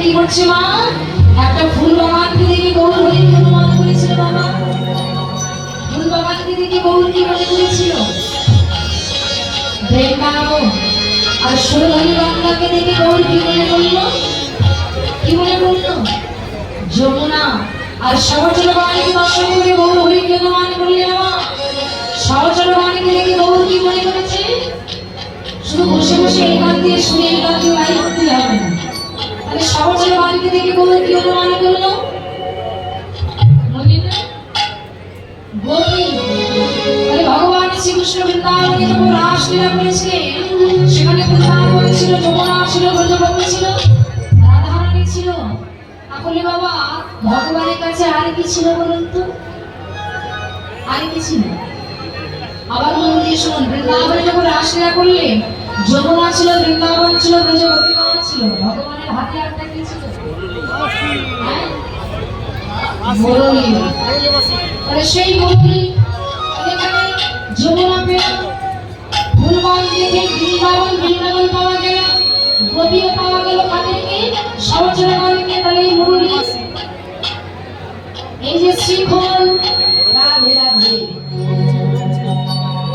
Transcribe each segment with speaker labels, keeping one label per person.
Speaker 1: কি করছে মা? একটা ফুল বাগানকে দেখে গৌর হরি অনুমান করেছিল বাবা। ফুল বাগানকে দেখে গৌর কি মনে করেছিল? বৃন্দাবন। আর সুরধনী গঙ্গাকে দেখে গৌর কি মনে করলো? কি মনে করলো? যমুনা। আর সহচর বাণীকে দর্শন করে গৌর হরিকে অনুমান করলে বাবা। সহচর বাণীকে দেখে গৌর কি মনে করেছে? শুধু বসে বসে এই গান দিয়ে শুনে এই গান দিয়ে গাই করতে হবে না। তাহলে সহচর বাণীকে দেখে গৌর কি অনুমান করলো? গোপী। তাহলে ভগবান শ্রীকৃষ্ণ বৃন্দাবনে যখন রাসলীলা করেছিলেন, সেখানে বৃন্দাবন ছিল, যমুনা ছিল, ব্রজবতী ছিল, রাধারানী ছিল। তাহলে বাবা ভগবানের কাছে আর কি ছিল বলুন তো? আর কি ছিল? আবার মন দিয়ে শুনুন, বৃন্দাবনে যখন রাসলীলা করলেন, যমুনা ছিল, বৃন্দাবন ছিল, ব্রজবতী ছিল, ভগবানের হাতে একটা কি ছিল? মুরলী। তাহলে সেই মুরলী এখানে যমুনা পেল, ফুলবান দেখে বৃন্দাবন পাওয়া গেল, গোপীও পাওয়া গেল, কাদেরকে? সহচর বাণীকে। তাহলে এই মুরলী, এই যে শ্রীখোল, রাধে রাধে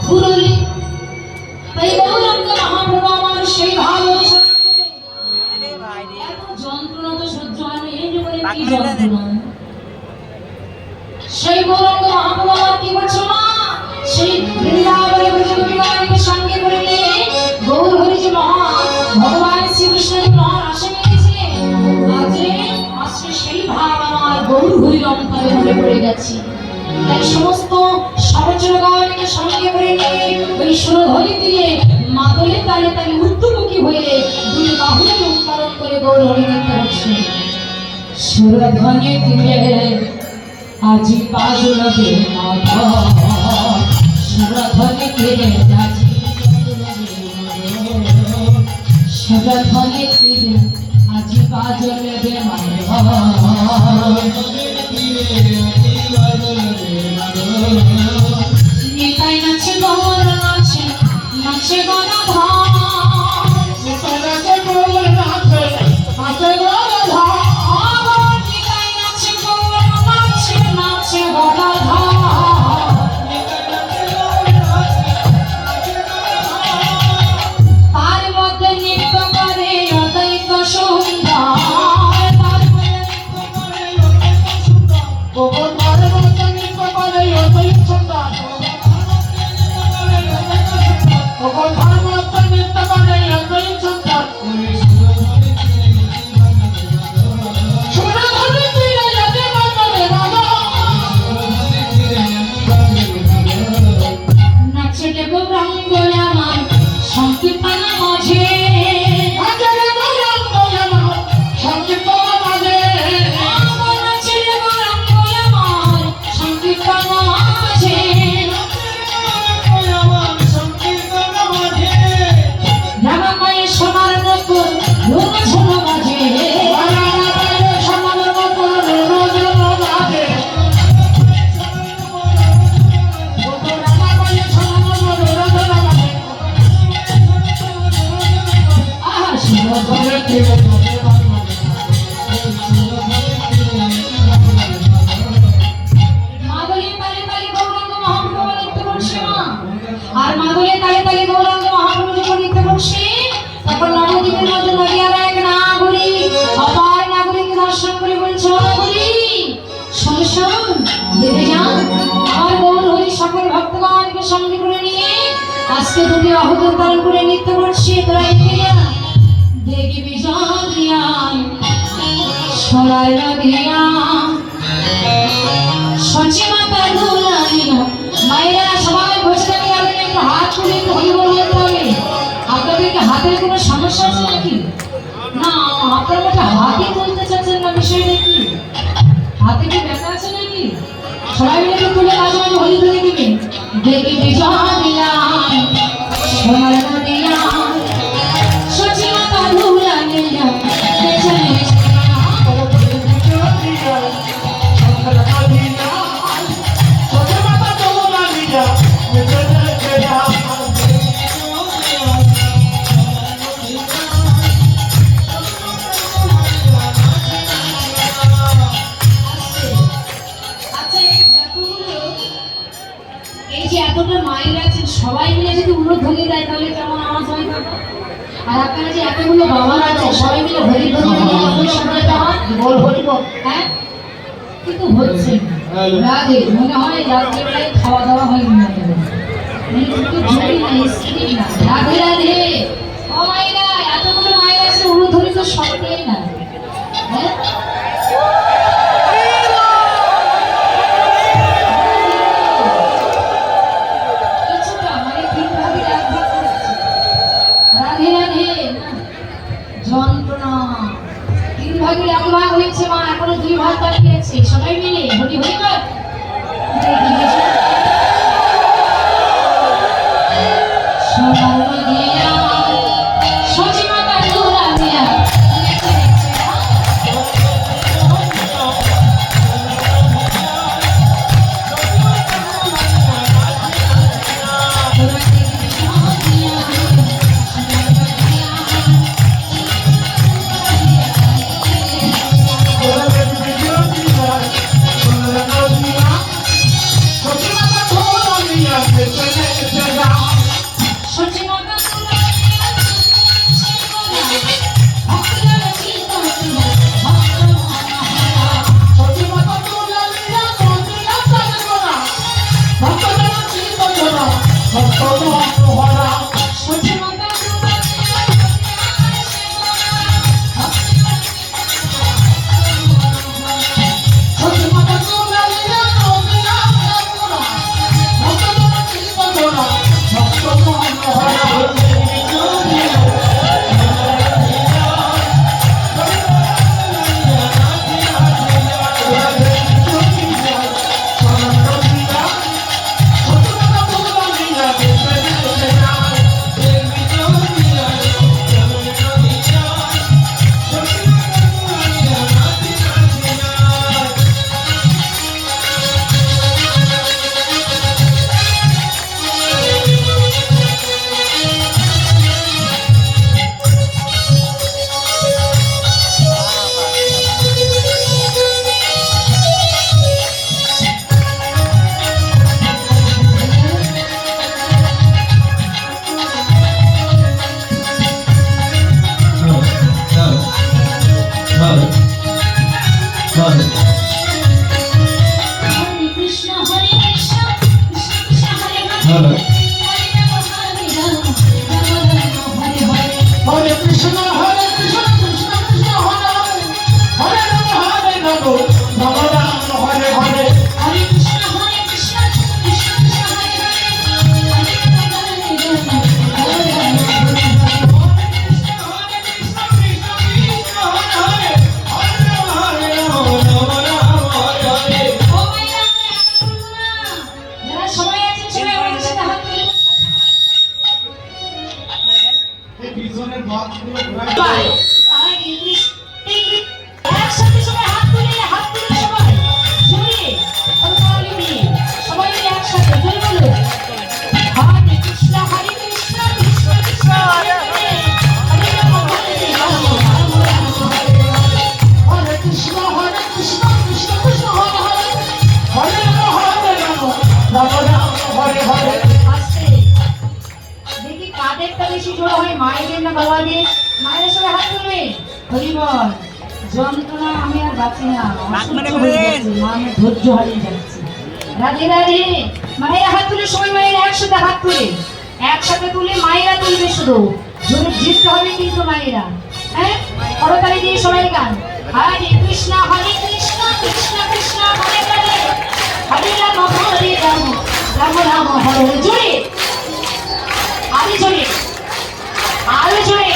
Speaker 1: মুরলী। তাই গৌরাঙ্গ মহাপ্রভু আমার সেই ভালোবাসা যন্ত্রণা তো সহ্য হয় না, এই জীবনে কি যন্ত্রণা। সেই গৌরাঙ্গ মহাপ্রভু আমার কি করছো মা? সেই বৃন্দাবনে ব্রজগোপীগণকে সঙ্গে করে নিয়ে গৌর হরি যে মহা ভগবান শ্রীকৃষ্ণের মহান আশা নিয়েছিলেন, আজকে সেই ভাব আমার গৌর হরির অন্তরে ধরে পড়ে গেছে। তাই সমস্ত সহচরগণকে সঙ্গে করে নিয়ে ওই সুরধনী দিয়ে মাদলে তালে তালে উত্তমুখী হয়ে দুই বাহুকে উত্তোলন করে গৌর হরি নৃত্য করছে। সুরধনী দিয়ে আজি পাজলবে মাধব, সুরধনী দিয়ে আজি সুরধনী দিয়ে আজি পাজলবে মাধব। নিতাই নাচে গৌর নাচে, নাচে গদাধর, নিতাই নাচে গৌর নাচে, নাচে গদাধর, নিতাই নাচে গৌর নাচে, নাচে গদাধর। তার মধ্যে নৃত্য করে অদ্বৈত সুন্দর, তার মধ্যে নৃত্য করে অদ্বৈত সুন্দর। সঙ্গে করে নিয়ে আজকে দুটি অবতার করে নৃত্য করছে। তোরা দেখবি জানিয়া সরাই লাগিয়া সচিমাতা দুলাইয়া। মায়েরা সবাই বসে থাকি, আপনি একটু হাত তুলে একটু হরি বল বলতে হবে। আপনাদেরকে হাতের কোনো সমস্যা আছে নাকি? না, আপনার মধ্যে হাতই তুলতে চাচ্ছেন না, বিষয়টা কি? হাতে কি ব্যথা আছে নাকি? সবাই মিলে তুলে মাঝে মাঝে হরি ধরে দিবেন। দেখবি জানিয়া সরাই লাগিয়া সচিমাতা দুলাইয়া। সবাই মিলে যদি উলুধ্বনি দেয় তাহলে কেমন আওয়াজ হয় বাবা? আর আপনারা যে এতগুলো বাবা আছে সবাই মিলে হরি ধ্বনি শব্দটা হয়
Speaker 2: বল হরি বল।
Speaker 1: হ্যাঁ কিন্তু হচ্ছে রাধে মনে হয় রাত্রেবেলায় খাওয়া দাওয়া হয় না কিন্তু জোরে না স্ত্রী না রাধে রাধে ও মায়েরা এতগুলো মায়ের আছে উলুধ্বনি তো শব্দই না হ্যাঁ কিছুটা মানে তিন ভাগের এক ভাগ করেছে রাধে রাধে যন্ত্রণা তিন ভাগের এক ভাগ হয়েছে মা এখনো দুই ভাগ বাকি আছে সবাই মিলে হরি হরি বল সোনার দিয়া সচিমাতা দুলা দিয়া যন্ত্রণা আমি আর বাঁচি না ধৈর্য হারিয়ে যাচ্ছি রাধে রাধে মায়েরা হাত তুলে সবাই মায়েরা একসাথে হাত তুলে একসাথে তুলে মায়েরা তুলবে শুধু জোরে জিততে হবে কিন্তু মায়েরা হ্যাঁ করতালি দিয়ে সবাই গান হরে কৃষ্ণ কৃষ্ণ কৃষ্ণ হরে হরে হরে রাম হরে রাম রাম রাম হরে জোরে আরো জোরে আরো জোরে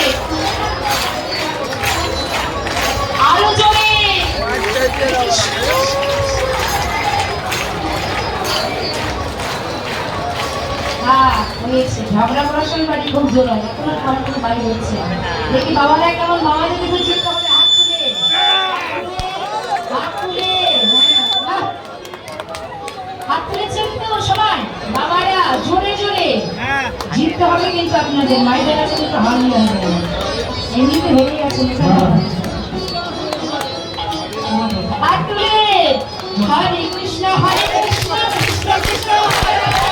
Speaker 1: আরো জোরে হয়েছে ঝগড়া পড়াশোনার বাড়ি খুব জোর হয় এখন কোনো বাড়ি হচ্ছে দেখি বাবারা কেমন বাবা যদি চিন্তা হবে হাত তুলে হাত তুলেছেন তো সবাই বাবারা জোরে জোরে জিততে হবে কিন্তু আপনাদের মায়েদের কাছে কিন্তু হার নিয়ে হবে এমনিতে হেরে আছে হাত তুলে হরে কৃষ্ণ কৃষ্ণ কৃষ্ণ হরে